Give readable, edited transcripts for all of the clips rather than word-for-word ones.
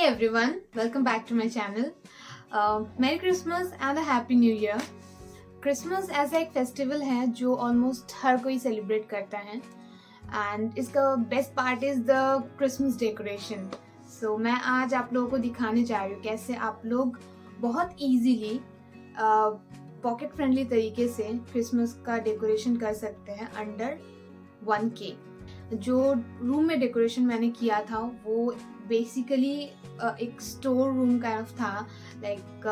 everyone, welcome back to my channel. Merry Christmas and a Happy New Year. Christmas ऐसा एक festival है जो almost हर कोई celebrate करता है एंड इसका best part is the Christmas decoration. So मैं आज आप लोगों को दिखाने जा रही हूँ कैसे आप लोग बहुत इजीली पॉकेट फ्रेंडली तरीके से क्रिसमस का डेकोरेशन कर सकते हैं अंडर 1K. जो रूम में डेकोरेशन मैंने किया था वो बेसिकली एक स्टोर रूम काइंड ऑफ था. लाइक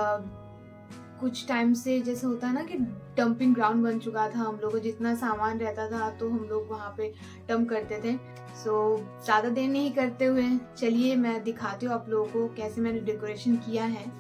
कुछ टाइम से जैसे होता है ना कि डंपिंग ग्राउंड बन चुका था. हम लोगों को जितना सामान रहता था तो हम लोग वहाँ पे डंप करते थे. सो ज़्यादा देर नहीं करते हुए चलिए मैं दिखाती हूँ आप लोगों को कैसे मैंने डेकोरेशन किया है.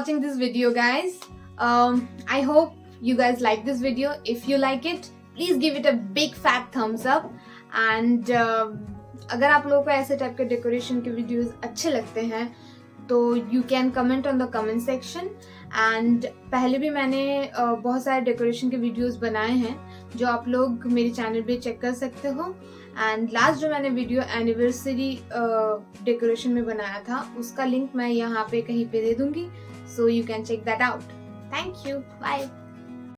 watching this video, guys. I hope you guys like this video. If you like it, please give it a big fat thumbs up. And अगर आप लोगों को ऐसे टाइप के डेकोरेशन के वीडियोस अच्छे लगते हैं तो you can comment on the comment section. And पहले भी मैंने बहुत सारे डेकोरेशन के वीडियोस बनाए हैं जो आप लोग मेरे चैनल पे चेक कर सकते हो. एंड लास्ट जो मैंने वीडियो एनिवर्सरी डेकोरेशन में बनाया था उसका लिंक मैं यहाँ पे कहीं पे दे दूंगी, so you can check that out. Thank you, bye.